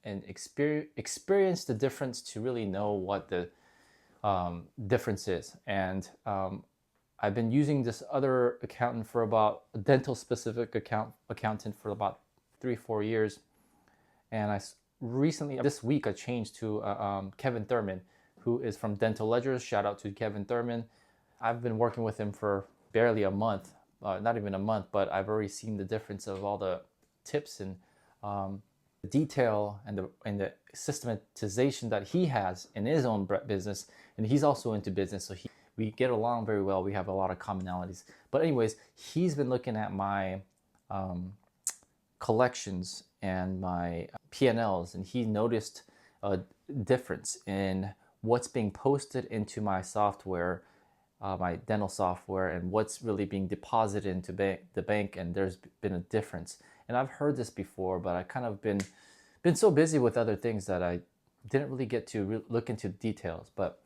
and experience the difference to really know what the difference is. And I've been using this other accountant for about a dental specific accountant for about 3-4 years. And recently, this week, I changed to Kevin Thurman, who is from Dental Ledgers. Shout out to Kevin Thurman. I've been working with him for barely a month, not even a month, but I've already seen the difference of all the tips and the detail and the systematization that he has in his own business. And he's also into business, so we get along very well. We have a lot of commonalities. But anyways, he's been looking at my collections and my P&Ls, and he noticed a difference in what's being posted into my software, my dental software, and what's really being deposited into the bank. And there's been a difference. And I've heard this before, but I kind of been so busy with other things that I didn't really get to look into details. But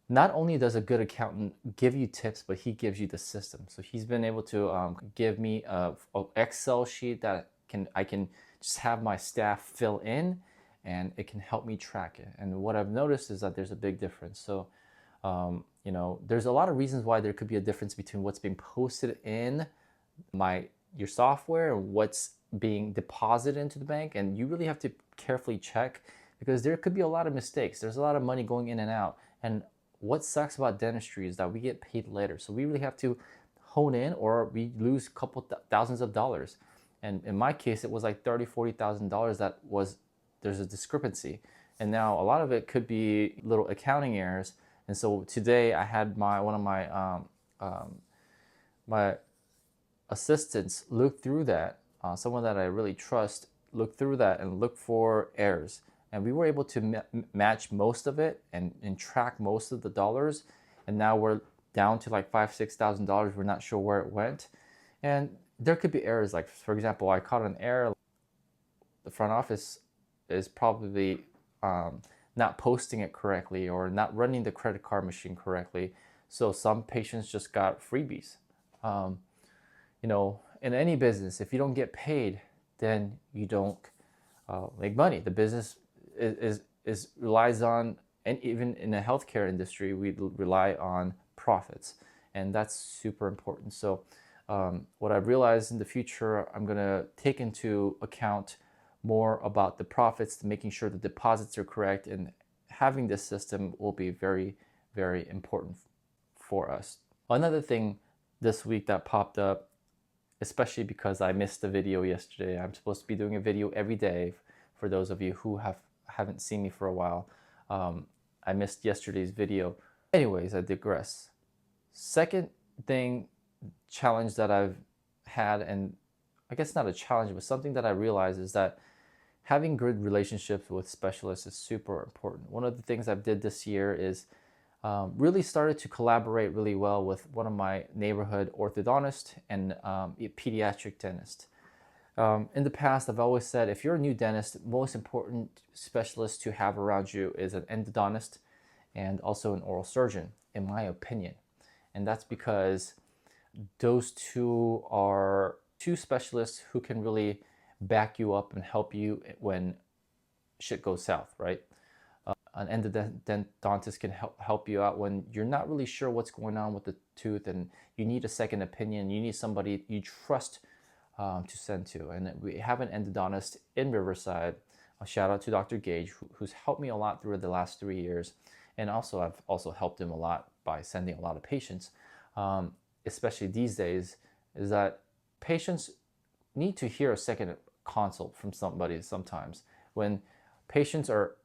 not only does a good accountant give you tips, but he gives you the system. So he's been able to give me a Excel sheet that I can just have my staff fill in, and it can help me track it. And what I've noticed is that there's a big difference. So there's a lot of reasons why there could be a difference between what's being posted in your software and what's being deposited into the bank. And you really have to carefully check, because there could be a lot of mistakes. There's a lot of money going in and out. And what sucks about dentistry is that we get paid later. So we really have to hone in, or we lose a couple thousands of dollars. And in my case, it was like $30,000-$40,000 there's a discrepancy. And now a lot of it could be little accounting errors. And so today I had one of my assistants look through that, someone that I really trust, look through that and look for errors. And we were able to match most of it and track most of the dollars. And now we're down to like $5,000-$6,000. We're not sure where it went. And there could be errors. Like, for example, I caught an error. The front office is probably not posting it correctly, or not running the credit card machine correctly. So some patients just got freebies. In any business, if you don't get paid, then you don't make money. The business relies on, and even in the healthcare industry, we rely on profits, and that's super important. So what I've realized in the future, I'm going to take into account more about the profits, making sure the deposits are correct, and having this system will be very, very important for us. Another thing this week that popped up, especially because I missed the video yesterday. I'm supposed to be doing a video every day for those of you who haven't seen me for a while. I missed yesterday's video. Anyways, I digress. Second challenge that I've had, and I guess not a challenge, but something that I realized, is that having good relationships with specialists is super important. One of the things I've did this year is really started to collaborate really well with one of my neighborhood orthodontist and a pediatric dentist. In the past, I've always said, if you're a new dentist, most important specialist to have around you is an endodontist and also an oral surgeon, in my opinion. And that's because those two are two specialists who can really back you up and help you when shit goes south, right? An endodontist can help you out when you're not really sure what's going on with the tooth, and you need a second opinion. You need somebody you trust to send to. And we have an endodontist in Riverside. A shout out to Dr. Gage, who's helped me a lot through the last 3 years. And also, I've also helped him a lot by sending a lot of patients, especially these days, is that patients need to hear a second consult from somebody sometimes. When patients are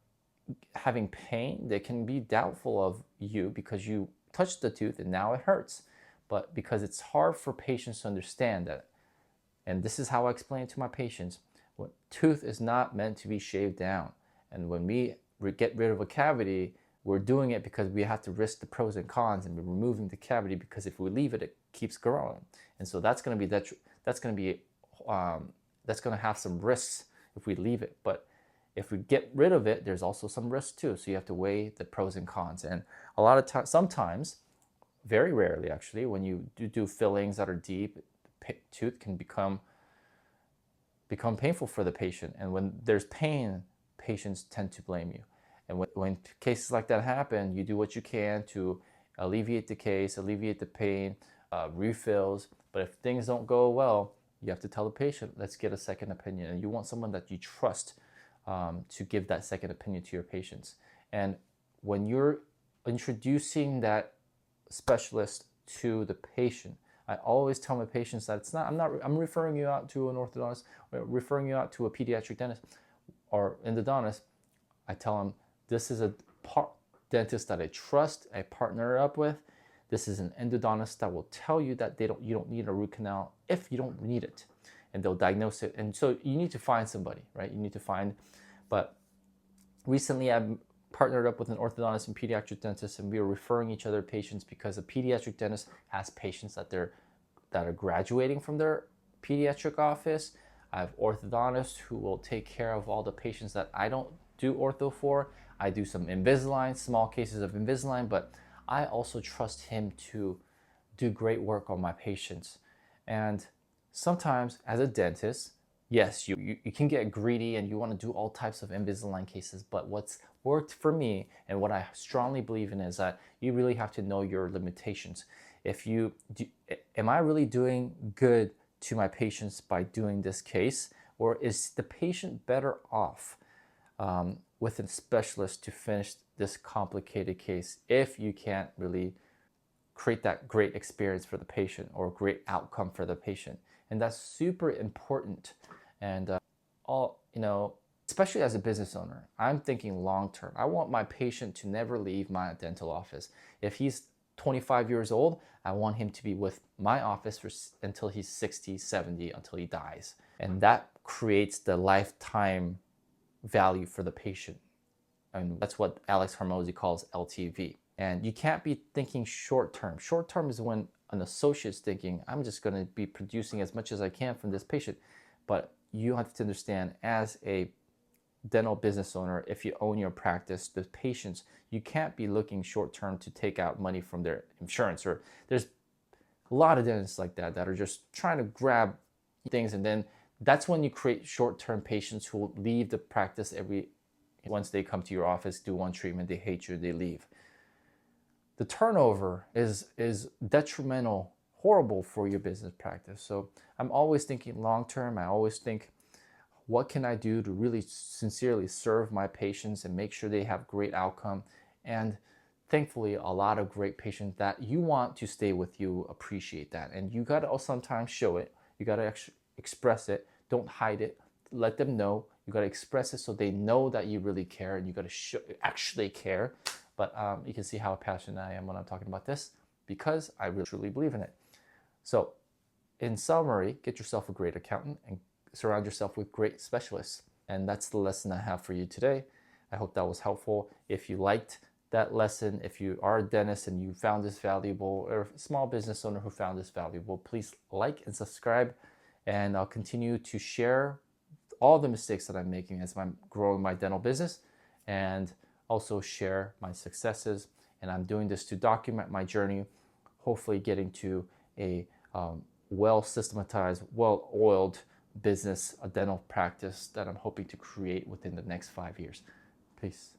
having pain, they can be doubtful of you because you touched the tooth and now it hurts. But because it's hard for patients to understand that, and this is how I explain it to my patients, what tooth is not meant to be shaved down. And when we get rid of a cavity, we're doing it because we have to risk the pros and cons, and we're removing the cavity because if we leave it, it keeps growing. And so that's going to have some risks if we leave it. But if we get rid of it, there's also some risk too. So you have to weigh the pros and cons. And a lot of times, sometimes, very rarely actually, when you do fillings that are deep, the tooth can become painful for the patient. And when there's pain, patients tend to blame you. And when cases like that happen, you do what you can to alleviate the case, alleviate the pain, refills. But if things don't go well, you have to tell the patient, let's get a second opinion. And you want someone that you trust to give that second opinion to your patients. And when you're introducing that specialist to the patient, I always tell my patients that I'm referring you out to an orthodontist, or referring you out to a pediatric dentist or endodontist. I tell them, this is a dentist that I trust, I partner up with. This is an endodontist that will tell you that you don't need a root canal if you don't need it, and they'll diagnose it. And so you need to find somebody, right? You need to find. But recently, I've partnered up with an orthodontist and pediatric dentist, and we are referring each other patients because a pediatric dentist has patients that are graduating from their pediatric office. I have orthodontists who will take care of all the patients that I don't do ortho for. I do some Invisalign, small cases of Invisalign, but I also trust him to do great work on my patients. And sometimes as a dentist, yes, you can get greedy and you want to do all types of Invisalign cases, but what's worked for me and what I strongly believe in is that you really have to know your limitations. Am I really doing good to my patients by doing this case, or is the patient better off with a specialist to finish this complicated case if you can't really create that great experience for the patient or great outcome for the patient? And that's super important. And especially as a business owner, I'm thinking long term. I want my patient to never leave my dental office. If he's 25 years old, I want him to be with my office until he's 60, 70, until he dies. And that creates the lifetime value for the patient. And that's what Alex Hormozi calls LTV. And you can't be thinking short term. Short term is when an associate's thinking, I'm just going to be producing as much as I can from this patient. But you have to understand, as a dental business owner, if you own your practice, the patients, you can't be looking short term to take out money from their insurance. Or there's a lot of dentists like that are just trying to grab things, and then that's when you create short term patients who will leave the practice once they come to your office, do one treatment, they hate you, they leave. The turnover is detrimental, horrible for your business practice. So I'm always thinking long term. I always think, what can I do to really sincerely serve my patients and make sure they have great outcome? And thankfully, a lot of great patients that you want to stay with you appreciate that. And you got to sometimes show it. You got to express it. Don't hide it. Let them know. You got to express it so they know that you really care, and you got to actually care. But you can see how passionate I am when I'm talking about this, because I really truly believe in it. So in summary, get yourself a great accountant and surround yourself with great specialists. And that's the lesson I have for you today. I hope that was helpful. If you liked that lesson, if you are a dentist and you found this valuable, or a small business owner who found this valuable, please like and subscribe. And I'll continue to share all the mistakes that I'm making as I'm growing my dental business, and also share my successes. And I'm doing this to document my journey, hopefully getting to a well-systematized, well-oiled business, a dental practice that I'm hoping to create within the next 5 years. Peace.